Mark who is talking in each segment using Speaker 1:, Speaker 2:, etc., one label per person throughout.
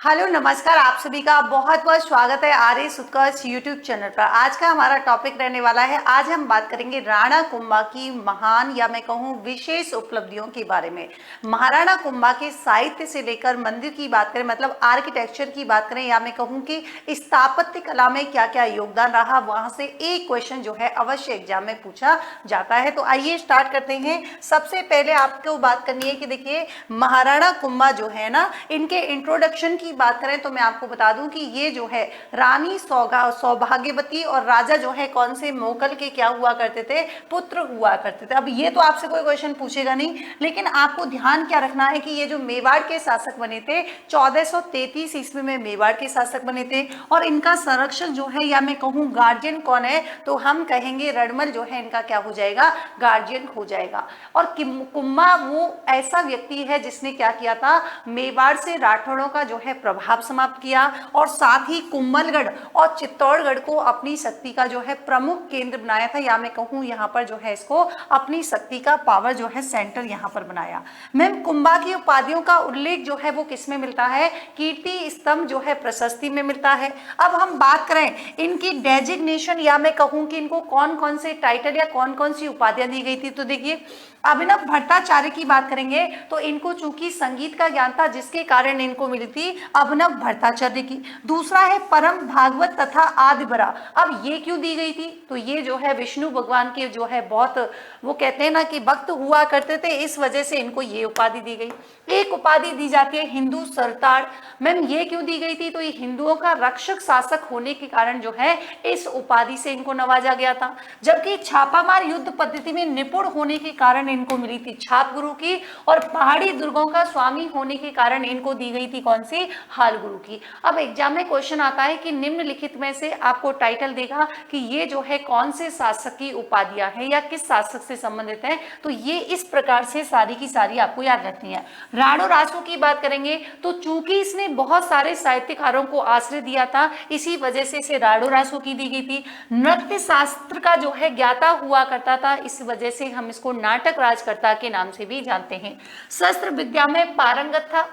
Speaker 1: Hello नमस्कार, आप सभी का बहुत बहुत स्वागत है आर्यस उत्कर्ष यूट्यूब चैनल पर। आज का हमारा टॉपिक रहने वाला है, आज हम बात करेंगे राणा कुंभा की महान या मैं कहूँ विशेष उपलब्धियों के बारे में। महाराणा कुंभा के साहित्य से लेकर मंदिर की बात करें, मतलब आर्किटेक्चर की बात करें, या मैं कहूँ कि स्थापत्य कला में क्या क्या योगदान रहा, वहां से एक क्वेश्चन जो है अवश्य एग्जाम में पूछा जाता है। तो आइए स्टार्ट करते हैं। सबसे पहले आपको बात करनी है कि देखिए महाराणा कुंभा जो है ना, इनके इंट्रोडक्शन की बात करें तो मैं आपको बता दूं कि ये जो है रानी सौभाग्यवती और राजा जो है कौन से मोगल के क्या हुआ करते थे, पुत्र हुआ करते थे। अब ये तो आपसे कोई क्वेश्चन पूछेगा नहीं, लेकिन आपको ध्यान क्या रखना है कि ये जो मेवाड़ के शासक बने थे 1433 ईस्वी में मेवाड़ के शासक बने थे, और इनका संरक्षक जो है या मैं कहूँ गार्जियन कौन है, तो हम कहेंगे रणमल जो है इनका क्या हो जाएगा, गार्जियन हो जाएगा। और कुंभा वो ऐसा व्यक्ति है जिसने क्या किया था, मेवाड़ से राठौड़ों का जो है प्रभाव समाप्त किया, और साथ ही कुंभलगढ़ और चित्तौड़गढ़ को अपनी शक्ति का जो है प्रमुख केंद्र बनाया था, या मैं कहूँ यहाँ पर जो है इसको अपनी शक्ति का पावर जो है सेंटर यहाँ पर बनाया। मैम कुंभा की उपाधियों का उल्लेख जो है वो किसमें मिलता है, कीर्ति स्तंभ जो है प्रशस्ति में मिलता है। अब हम बात करें इनकी डेजिग्नेशन, या मैं कहूँ कि इनको कौन कौन से टाइटल या कौन कौन सी उपाधियां दी गई थी, तो देखिए अभिनव भट्टाचार्य की बात करेंगे तो इनको चूंकि संगीत का ज्ञान था जिसके कारण इनको मिली थी अभिनव भट्टाचार्य की। दूसरा है परम भागवत तथा आदिबरा। अब ये क्यों दी गई थी, तो ये जो है विष्णु भगवान के जो है बहुत वो कहते हैं ना कि भक्त हुआ करते थे, इस वजह से इनको ये उपाधि दी गई। एक उपाधि दी जाती है हिंदू सरताड़। मैम ये क्यों दी गई थी, तो ये हिंदुओं का रक्षक शासक होने के कारण जो है इस उपाधि से इनको नवाजा गया था। जबकि छापामार युद्ध पद्धति में निपुण होने के कारण इनको मिली थी छाप गुरु की, और पहाड़ी दुर्गों का स्वामी होने के कारण इनको दी गई थी कौन सी, हाल गुरु की। अब एग्जाम में क्वेश्चन आता है कि निम्नलिखित में से आपको टाइटल देगा कि ये जो है कौन से शासक की उपाधियां हैं या किस शासक से संबंधित है, तो ये इस प्रकार से सारी की सारी आपको याद रखनी है। राणो रासो की बात करेंगे तो चूंकि इसने बहुत सारे साहित्यकारों को आश्रय दिया था, इसी वजह से इसे राणो रासो की दी गई थी। नृत्य शास्त्र का जो है ज्ञाता हुआ करता था, इस वजह से हम इसको नाटक राजकर्ता के नाम से भी जानते हैं। शस्त्र विद्या में पारंगत था,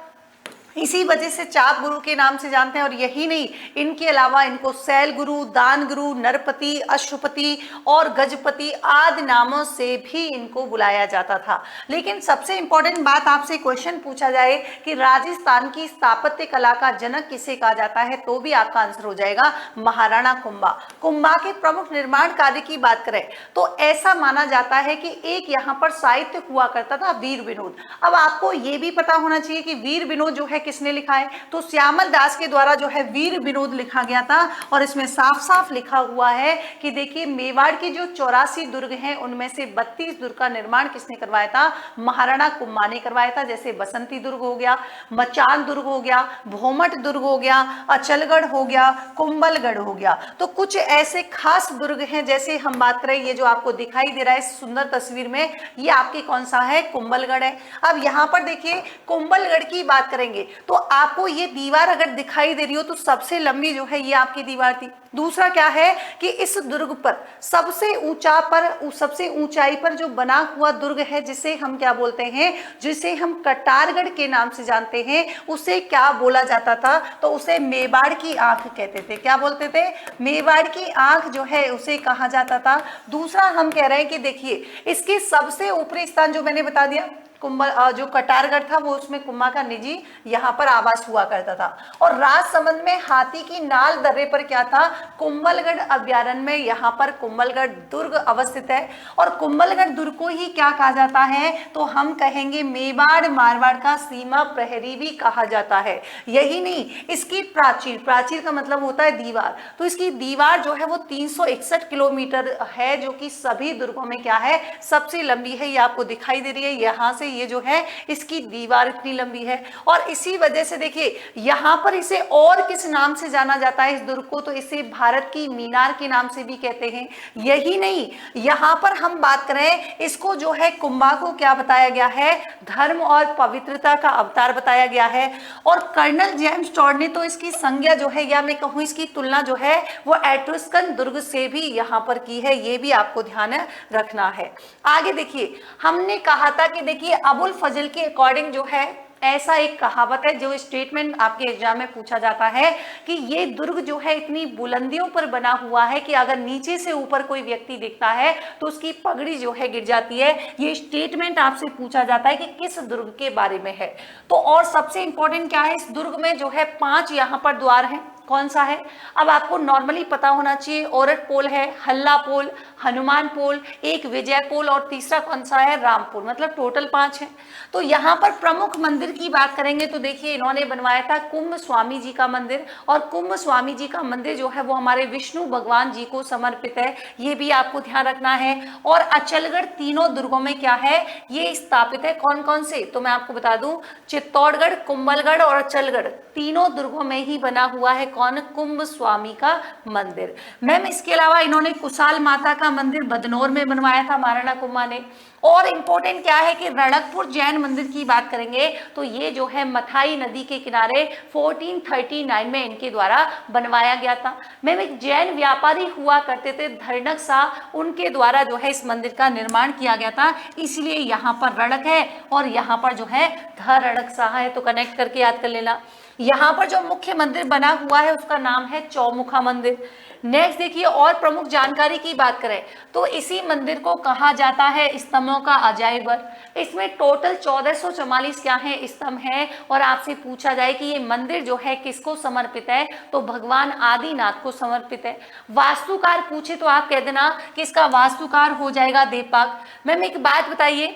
Speaker 1: इसी वजह से चाप गुरु के नाम से जानते हैं। और यही नहीं, इनके अलावा इनको शैल गुरु, दान गुरु, नरपति, अश्वपति और गजपति आदि नामों से भी इनको बुलाया जाता था। लेकिन सबसे इंपॉर्टेंट बात आपसे क्वेश्चन पूछा जाए कि राजस्थान की स्थापत्य कला का जनक किसे कहा जाता है, तो भी आपका आंसर हो जाएगा महाराणा कुंभा। कुंभा के प्रमुख निर्माण कार्य की बात करें तो ऐसा माना जाता है कि एक यहाँ पर साहित्य हुआ करता था वीर विनोद। अब आपको ये भी पता होना चाहिए कि वीर विनोद जो है किसने लिखा है, तो श्यामल दास के द्वारा जो है वीर विनोद लिखा गया था। और इसमें साफ साफ लिखा हुआ है कि देखिए मेवाड़ के जो 84 दुर्ग हैं उनमें से 32 दुर्ग का निर्माण किसने करवाया था, महाराणा कुंभा ने करवाया था। जैसे बसंती दुर्ग हो गया, मचान दुर्ग हो गया, भोमट दुर्ग हो गया, अचलगढ़ हो गया, कुंभलगढ़ हो गया। तो कुछ ऐसे खास दुर्ग हैं, जैसे हम बात करें ये जो आपको दिखाई दे रहा है सुंदर तस्वीर में, ये आपके कौन सा है, कुंभलगढ़ है। अब यहाँ पर देखिए कुंभलगढ़ की बात करेंगे तो आपको ये दीवार अगर दिखाई दे रही हो तो सबसे लंबी जो है ये आपकी दीवार थी। दूसरा क्या है कि इस दुर्ग पर सबसे ऊंचाई पर जो बना हुआ दुर्ग है जिसे हम क्या बोलते हैं, जिसे हम कटारगढ़ के नाम से जानते हैं, उसे क्या बोला जाता था, तो उसे मेवाड़ की आंख कहते थे। क्या बोलते थे, मेवाड़ की आंख जो है उसे कहा जाता था। दूसरा हम कह रहे हैं कि देखिए इसके सबसे ऊपरी स्थान जो मैंने बता दिया जो कटारगढ़ था वो उसमें कुंभा का निजी यहाँ पर आवास हुआ करता था। और राजसमंद में हाथी की नाल दर्रे पर क्या था, कुंभलगढ़ अभ्यारण्य में यहाँ पर कुंभलगढ़ दुर्ग अवस्थित है। और कुंभलगढ़ दुर्ग को ही क्या कहा जाता है, तो हम कहेंगे मेवाड़ मारवाड़ का सीमा प्रहरी भी कहा जाता है। यही नहीं, इसकी प्राचीर का मतलब होता है दीवार, तो इसकी दीवार जो है वो 361 किलोमीटर है, जो कि सभी दुर्गों में क्या है, सबसे लंबी है। ये आपको दिखाई दे रही है, यहाँ से ये जो है इसकी दीवार इतनी लंबी है। और इसी वजह से देखिए यहाँ पर इसे और किस नाम से जाना जाता है इस दुर्ग को, तो इसे भारत की मीनार के नाम से भी कहते हैं। यही नहीं, यहाँ पर हम बात करें इसको जो है कुंभा को क्या बताया गया है, धर्म और पवित्रता का अवतार बताया गया है। और कर्नल जेम्स टॉड ने तो इसकी संज्ञा जो है या मैं कहूँ इसकी तुलना जो है वो एट्रुस्कन दुर्ग से भी यहाँ पर की है, ये भी आपको ध्यान रखना है। आगे देखिए हमने कहा था कि देखिए अबुल फजल के अकॉर्डिंग जो है ऐसा एक कहावत है जो स्टेटमेंट आपके एग्जाम में पूछा जाता है कि ये दुर्ग जो है इतनी बुलंदियों पर बना हुआ है कि अगर नीचे से ऊपर कोई व्यक्ति दिखता है तो उसकी पगड़ी जो है गिर जाती है। ये स्टेटमेंट आपसे पूछा जाता है कि किस दुर्ग के बारे में है। तो और सबसे इंपॉर्टेंट क्या है, इस दुर्ग में जो है 5 यहाँ पर द्वार हैं। कौन सा है, अब आपको नॉर्मली पता होना चाहिए। औरत पोल है, हल्ला पोल, हनुमान पोल, एक विजय पोल और तीसरा कौन सा है, राम पोल, मतलब टोटल 5 है। तो यहाँ पर प्रमुख मंदिर की बात करेंगे तो देखिए इन्होंने बनवाया था कुंभ स्वामी जी का मंदिर, और कुंभ स्वामी जी का मंदिर जो है वो हमारे विष्णु भगवान जी को समर्पित है, ये भी आपको ध्यान रखना है। और अचलगढ़ तीनों दुर्गों में क्या है, ये स्थापित है। कौन कौन से, तो मैं आपको बता दूं, चित्तौड़गढ़, कुंभलगढ़ और अचलगढ़ तीनों दुर्गों में ही बना हुआ है कौन, कुंभ स्वामी का मंदिर। मैम इसके अलावा इन्होंने कुशाल माता का मंदिर बदनौर में बनवाया था महाराणा कुंभा ने। और इंपॉर्टेंट क्या है कि रणकपुर जैन मंदिर की बात करेंगे तो ये जो है मथाई नदी के किनारे 1439 में इनके द्वारा बनवाया गया था। मैम एक जैन व्यापारी हुआ करते थे धरणक शाह, उनके द्वारा जो है इस मंदिर का निर्माण किया गया था, इसलिए यहाँ पर रणक है और यहाँ पर जो है धरणक शाह है, तो कनेक्ट करके याद कर लेना। यहाँ पर जो मुख्य मंदिर बना हुआ है उसका नाम है चौमुखा मंदिर। नेक्स्ट देखिए, और प्रमुख जानकारी की बात करें तो इसी मंदिर को कहा जाता है स्तंभों का अजायबर। इसमें टोटल 1444 क्या है, स्तंभ है। और आपसे पूछा जाए कि ये मंदिर जो है किसको समर्पित है, तो भगवान आदिनाथ को समर्पित है। वास्तुकार पूछे तो आप कह देना कि इसका वास्तुकार हो जाएगा देवपाग। मैम एक बात बताइए,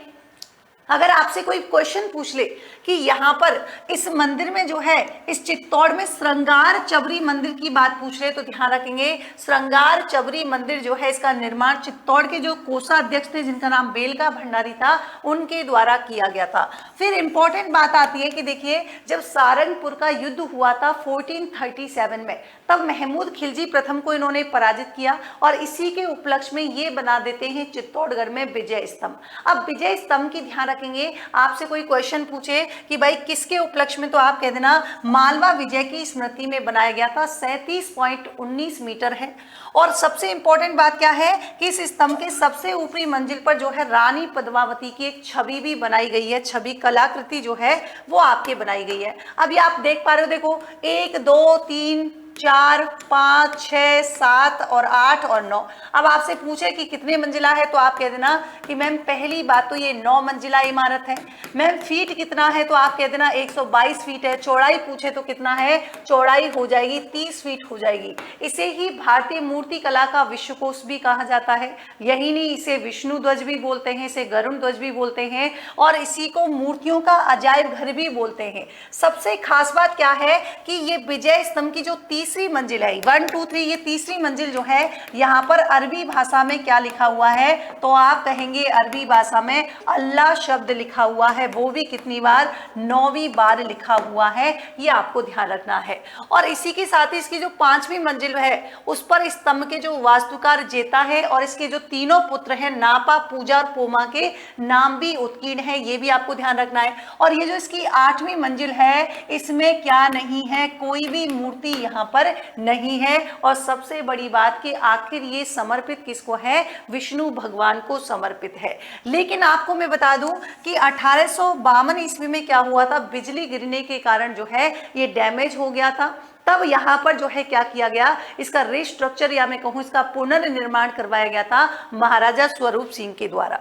Speaker 1: अगर आपसे कोई क्वेश्चन पूछ ले कि यहाँ पर इस मंदिर में जो है, इस चित्तौड़ में श्रृंगार चबरी मंदिर की बात पूछ रहे तो ध्यान रखेंगे श्रृंगार चबरी मंदिर जो है इसका निर्माण चित्तौड़ के जो कोषाध्यक्ष थे जिनका नाम बेलका भंडारी था उनके द्वारा किया गया था। फिर इंपॉर्टेंट बात आती है कि देखिए जब सारंगपुर का युद्ध हुआ था 1437 में, तब महमूद खिलजी प्रथम को इन्होंने पराजित किया और इसी के उपलक्ष्य में ये बना देते हैं चित्तौड़गढ़ में विजय स्तंभ। अब विजय स्तंभ की ध्यान रखेंगे, आपसे कोई क्वेश्चन पूछे कि भाई किसके उपलक्ष्य में, तो आप कह देना मालवा विजय की स्मृति में बनाया गया था। 37.19 मीटर है। और सबसे इंपॉर्टेंट बात क्या है कि इस स्तंभ के सबसे ऊपरी मंजिल पर जो है रानी पद्मावती की एक छवि भी बनाई गई है, छवि कलाकृति जो है वो आपके बनाई गई है। अभी आप देख पा रहे हो, देखो 1 2 3 4 5 6 7 और 8 और 9। अब आपसे पूछे कि कितने मंजिला है तो आप कह देना कि मैम पहली बात तो ये 9 मंजिला इमारत है। मैम फीट कितना है तो आप कह देना 122 फीट है। चौड़ाई पूछे तो कितना है, चौड़ाई हो जाएगी 30 फीट हो जाएगी। इसे ही भारतीय मूर्ति कला का विश्वकोश भी कहा जाता है। यही नहीं, इसे विष्णु ध्वज भी बोलते हैं, इसे गरुड़ ध्वज भी बोलते हैं और इसी को मूर्तियों का अजायब घर भी बोलते हैं। सबसे खास बात क्या है कि ये विजय स्तंभ की जो तीसरी मंजिल है, 1 2 3, ये तीसरी मंजिल जो है यहाँ पर अरबी भाषा में क्या लिखा हुआ है, तो आप कहेंगे अरबी भाषा में अल्लाह शब्द लिखा हुआ है, वो भी कितनी बार, 9वीं बार लिखा हुआ है। ये आपको ध्यान रखना है। और इसी के साथ ही इसकी जो 5वीं मंजिल है उस पर स्तंभ के जो वास्तुकार जेता है और इसके जो तीनों पुत्र हैं नापा, पूजा और पोमा के नाम भी उत्कीर्ण है, ये भी आपको ध्यान रखना है। और ये जो इसकी 8वीं मंजिल है इसमें क्या नहीं है, कोई भी मूर्ति यहाँ पर नहीं है। और सबसे बड़ी बात कि आखिर ये समर्पित किसको है, विष्णु भगवान को समर्पित है। लेकिन आपको मैं बता दूं कि 1852 ईस्वी में क्या हुआ था, बिजली गिरने के कारण जो है ये डैमेज हो गया था। तब यहाँ पर जो है क्या किया गया, इसका रिस्ट्रक्चर या मैं कहूँ इसका पुनर्निर्माण करवाया गया था महाराजा स्वरूप सिंह के द्वारा।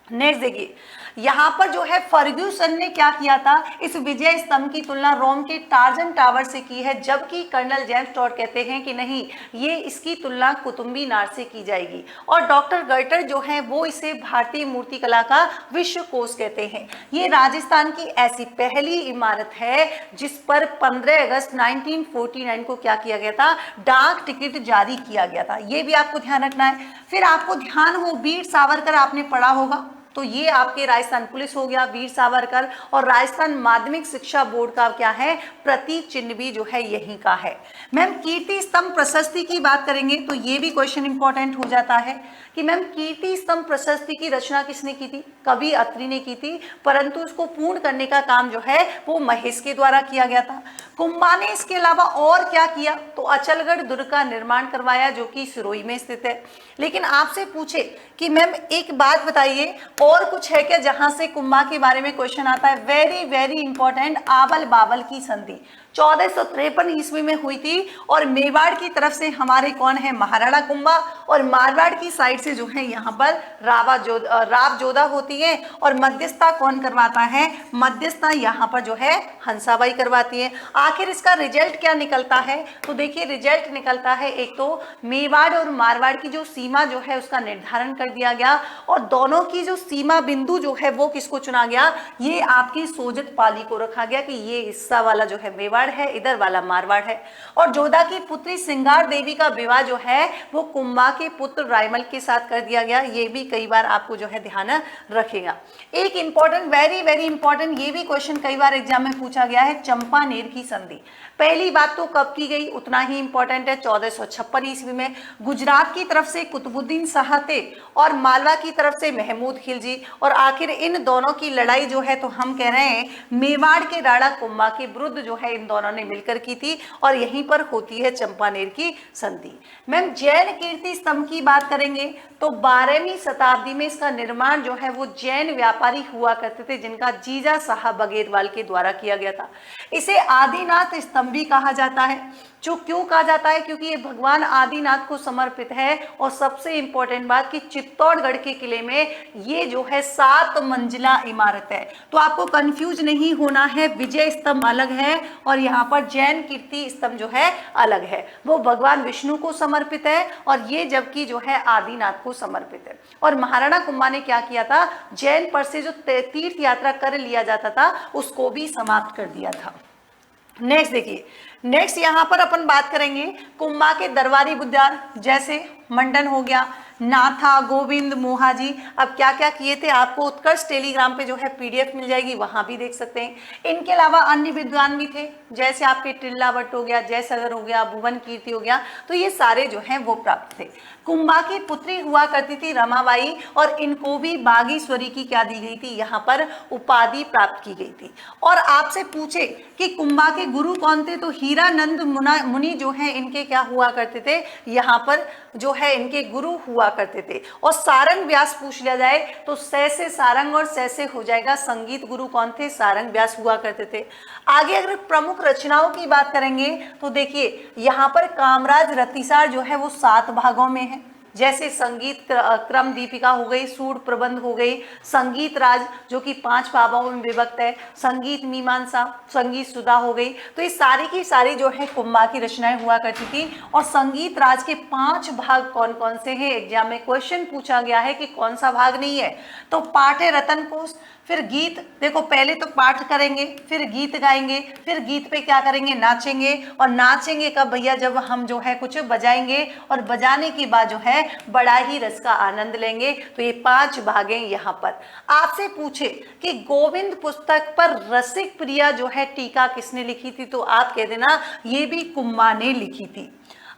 Speaker 1: नेक्स्ट देखिए, यहाँ पर जो है फर्ग्यूसन ने क्या किया था, इस विजय स्तंभ की तुलना रोम के टार्जन टावर से की है, जबकि कर्नल जेम्स टॉड कहते हैं कि नहीं, ये इसकी तुलना कुतुब मीनार से की जाएगी। और डॉक्टर गर्टर जो है वो इसे भारतीय मूर्तिकला का विश्वकोश कहते हैं। ये राजस्थान की ऐसी पहली इमारत है जिस पर 15 अगस्त 1949 को क्या किया गया था, डाक टिकट जारी किया गया था। ये भी आपको ध्यान रखना है। फिर आपको ध्यान हो, वीर सावरकर आपने पढ़ा होगा, तो ये आपके राजस्थान पुलिस हो गया, वीर सावरकर। और राजस्थान माध्यमिक शिक्षा बोर्ड का क्या है, प्रतीक चिन्ह भी जो है यहीं का है। मैम कीर्ति स्तंभ प्रशस्ति की बात करेंगे तो ये भी क्वेश्चन इंपॉर्टेंट हो जाता है कि मैम कीर्ति स्तंभ प्रशस्ति की रचना किसने की थी, कवि अत्रि ने की थी, परंतु उसको पूर्ण करने का काम जो है वो महेश के द्वारा किया गया था। कुंभा ने इसके अलावा और क्या किया, तो अचलगढ़ दुर्ग का निर्माण करवाया, जो कि सिरोही में स्थित है। लेकिन आपसे पूछे कि मैम एक बात बताइए, और कुछ है क्या जहां से कुंभा के बारे में क्वेश्चन आता है? वेरी वेरी इंपॉर्टेंट, आबल बाबल की संधि 1453 ईस्वी में हुई थी, और मेवाड़ की तरफ से हमारे कौन है? महाराणा कुंभा, और मारवाड़ की साइड से जो है यहाँ पर राव जोधा होती है, और मध्यस्थता कौन करवाता है? मध्यस्थता यहाँ पर जो है हंसाबाई करवाती है। आखिर इसका रिजल्ट क्या निकलता है? तो देखिए रिजल्ट निकलता है, एक तो मेवाड़ और मारवाड़ की जो सीमा जो है उसका निर्धारण कर दिया गया, और दोनों की जो सीमा बिंदु जो है वो किसको चुना गया? ये आपकी सोजत पाली को रखा गया कि ये हिस्सा वाला जो है मेवाड़ है, इधर वाला मारवाड़ है। और जोधा की पुत्री सिंगार देवी का विवाह जो है वो कुंभा के पुत्र रायमल के साथ कर दिया गया। ये भी कई बार आपको जो है ध्यान रखेगा। एक इंपॉर्टेंट, वेरी वेरी इंपॉर्टेंट, ये भी क्वेश्चन कई बार एग्जाम में पूछा गया है, चंपानेर की संधि। पहली बात तो कब की गई उतना ही इंपॉर्टेंट है, 1456 ईस्वी में। गुजरात की तरफ से कुतुबुद्दीन शाह थे और मालवा की तरफ से महमूद खिलजी, और आखिर इन दोनों की लड़ाई जो है तो हम कह रहे हैं मेवाड़ के राणा कुंभा के विरुद्ध जो है इन दोनों ने मिलकर की थी, और यहीं पर होती है चंपानेर की संधि। मैम जैन कीर्ति स्तंभ की बात करेंगे तो 12वीं शताब्दी में इसका निर्माण जो है वो जैन व्यापारी हुआ करते थे, जिनका जीजा साहब बगेरवाल के द्वारा किया गया था। इसे आदिनाथ स्तंभ भी कहा जाता है। जो क्यों कहा जाता है? क्योंकि ये भगवान आदिनाथ को समर्पित है, और सबसे इंपॉर्टेंट बात कि चित्तौड़गढ़ के किले में ये जो है 7 मंजिला इमारत है। तो आपको कंफ्यूज नहीं होना है, विजय स्तंभ अलग है और यहाँ पर जैन कीर्ति स्तंभ जो है अलग है। वो भगवान विष्णु को समर्पित है, और ये जबकि जो है आदिनाथ को समर्पित है। और महाराणा कुंभा ने क्या किया था? जैन पर से जो तीर्थ यात्रा कर लिया जाता था उसको भी समाप्त कर दिया था। नेक्स्ट देखिए, नेक्स्ट यहाँ पर अपन बात करेंगे कुंभा के दरबारी बुद्धियार, जैसे मंडन हो गया, नाथा, गोविंद, मोहाजी। अब क्या क्या किए थे आपको उत्कर्ष टेलीग्राम पे जो है पीडीएफ मिल जाएगी, वहां भी देख सकते हैं। इनके अलावा अन्य विद्वान भी थे, जैसे आपके टिल्लावट हो गया, जयसागर हो गया, भुवन कीर्ति हो गया, तो ये सारे जो हैं वो प्राप्त थे। कुंभा की पुत्री हुआ करती थी रमाबाई, और इनको भी बागीश्वरी की क्या दी गई थी? यहाँ पर उपाधि प्राप्त की गई थी। और आपसे पूछे कि कुंभा के गुरु कौन थे, तो हीरानंद मुनि जो है इनके क्या हुआ करते थे? यहाँ पर जो है इनके गुरु हुआ करते थे। और सारंग व्यास पूछ लिया जाए तो से सारंग और से हो जाएगा संगीत गुरु कौन थे? सारंग व्यास हुआ करते थे। आगे अगर प्रमुख रचनाओं की बात करेंगे तो देखिए यहाँ पर कामराज रतिसार जो है वो 7 भागों में है, जैसे संगीत क्रम दीपिका हो गई, सूड प्रबंध हो गई, संगीत राज जो कि 5 भागों में विभक्त है, संगीत मीमांसा, संगीत सुधा हो गई। तो ये सारी की सारी जो है कुंभा की रचनाएं हुआ करती थी। और संगीत राज के 5 भाग कौन कौन से हैं? एग्जाम में क्वेश्चन पूछा गया है कि कौन सा भाग नहीं है। तो पाठ है रतन कोश, फिर गीत, देखो पहले तो पाठ करेंगे, फिर गीत गाएंगे, फिर गीत पे क्या करेंगे? नाचेंगे। और नाचेंगे कब भैया? जब हम जो है कुछ बजाएंगे, और बजाने के बाद जो है बड़ा ही रस का आनंद लेंगे। तो ये 5 भाग हैं यहाँ पर। आपसे पूछे कि गोविंद पुस्तक पर रसिक प्रिया जो है टीका किसने लिखी थी, तो आप कह देना ये भी कुंभा ने लिखी थी।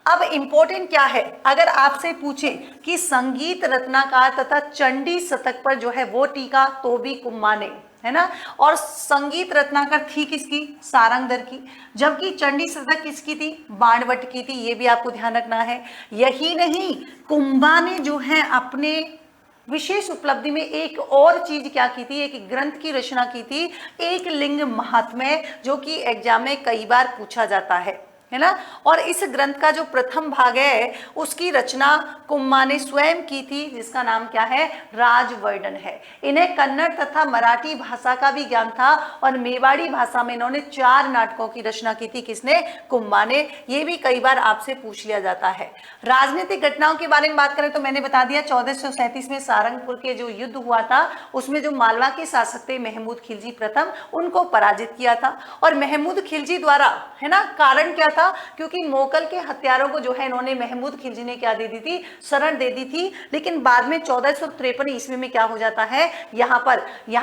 Speaker 1: अब इंपॉर्टेंट क्या है, अगर आपसे पूछे कि संगीत रत्नाकार तथा चंडी शतक पर जो है वो टीका, तो भी कुंभा ने, है ना। और संगीत रत्नाकर थी किसकी? सारंगधर की। जबकि चंडी शतक किसकी थी? बाणभट्ट की थी। ये भी आपको ध्यान रखना है। यही नहीं, कुंभा ने जो है अपने विशेष उपलब्धि में एक और चीज क्या की थी? एक ग्रंथ की रचना की थी, एक लिंग महात्म्य, जो कि एग्जाम में कई बार पूछा जाता है ना। और इस ग्रंथ का जो प्रथम भाग है उसकी रचना कुंभा ने स्वयं की थी, जिसका नाम क्या है? राजवर्णन है। इन्हें कन्नड़ तथा मराठी भाषा का भी ज्ञान था, और मेवाड़ी भाषा में इन्होंने 4 नाटकों की रचना की थी। किसने? कुंभा ने। ये भी कई बार आपसे पूछ लिया जाता है। राजनीतिक घटनाओं के बारे में बात करें तो मैंने बता दिया 1437 में सारंगपुर के जो युद्ध हुआ था उसमें जो मालवा के शासक थे महमूद खिलजी प्रथम, उनको पराजित किया था। और महमूद खिलजी द्वारा, है ना, कारण क्या था? क्योंकि मोगल के हथियारों को जो है इन्होंने महमूद खिलजी ने क्या दे दी थी? शरण दे दी थी। लेकिन बाद में 1453 ईस्वी में क्या हो जाता है? यहाँ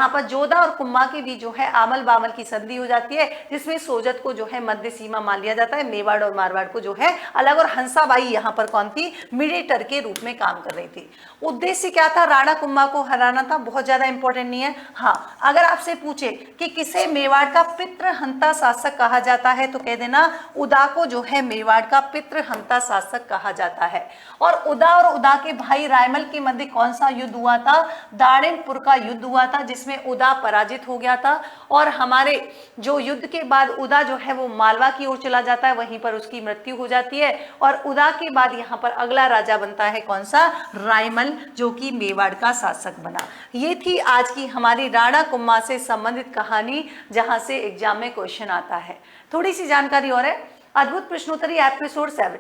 Speaker 1: पर जोधा और कुंभा के बीच जो है आमल बामल की संधि हो जाती है, जिसमें सोजत को जो है मध्य सीमा मान लिया जाता है, मेवाड़ और मारवाड़ को जो है अलग। और हंसाबाई यहाँ पर कौन थी? मीडिएटर के रूप में काम कर रही थी। उद्देश्य क्या था? राणा कुंभा को हराना था। बहुत ज्यादा इंपॉर्टेंट नहीं है। हाँ, अगर आपसे पूछे कि किसे मेवाड़ का पितृहंता शासक कहा जाता है तो कह देना उदा को जो है मेवाड़ का पितृहंता शासक कहा जाता है। और उदा के भाई रायमल के मध्य कौन सा युद्ध हुआ था? दाड़िमपुर का युद्ध हुआ था, जिसमें उदा पराजित हो गया था। और हमारे जो युद्ध के बाद उदा जो है वो मालवा की ओर चला जाता है, वहीं पर उसकी मृत्यु हो जाती है। और उदा के बाद यहाँ पर अगला राजा बनता है कौन सा? रायमल, जो कि मेवाड़ का शासक बना। ये थी आज की हमारी राणा कुंभा से संबंधित कहानी, जहां से एग्जाम में क्वेश्चन आता है। थोड़ी सी जानकारी और है, अद्भुत प्रश्नोत्तरी एपिसोड 7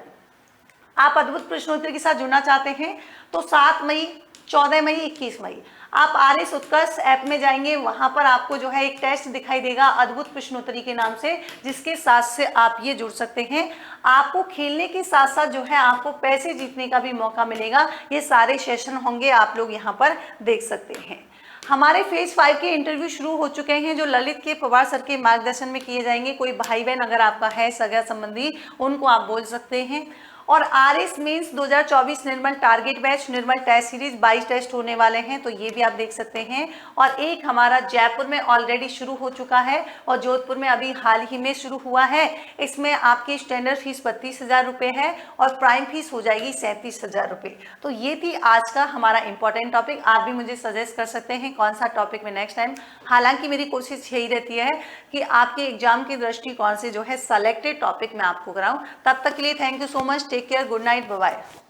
Speaker 1: आप अद्भुत प्रश्नोत्तरी के साथ जुड़ना चाहते हैं तो 7 मई, 14 मई, 21 मई आप आर्यस उत्कर्ष ऐप में जाएंगे। वहां पर आपको जो है एक टेस्ट दिखाई देगा अद्भुत प्रश्नोत्तरी के नाम से, जिसके साथ से आप ये जुड़ सकते हैं। आपको खेलने के साथ साथ जो है आपको पैसे जीतने का भी मौका मिलेगा। ये सारे सेशन होंगे, आप लोग यहाँ पर देख सकते हैं। हमारे फेज 5 के इंटरव्यू शुरू हो चुके हैं, जो ललित के पवार सर के मार्गदर्शन में किए जाएंगे। कोई भाई बहन अगर आपका है सगा संबंधी, उनको आप बोल सकते हैं। और आरएस मेंस 2024 निर्मल टारगेट बैच, निर्मल टेस्ट सीरीज 22 टेस्ट होने वाले हैं, तो ये भी आप देख सकते हैं। और एक हमारा जयपुर में ऑलरेडी शुरू हो चुका है और जोधपुर में अभी हाल ही में शुरू हुआ है। इसमें आपकी स्टैंडर्ड फीस 32,000 रुपये है और प्राइम फीस हो जाएगी 37,000 रुपये। तो ये थी आज का हमारा इंपॉर्टेंट टॉपिक। आप भी मुझे सजेस्ट कर सकते हैं कौन सा टॉपिक में नेक्स्ट टाइम। हालांकि मेरी कोशिश यही रहती है कि आपके एग्जाम की दृष्टिकोण से जो है सेलेक्टेड टॉपिक मैं आपको कराऊं। तब तक के लिए thank you so much, take care, good night, bye bye.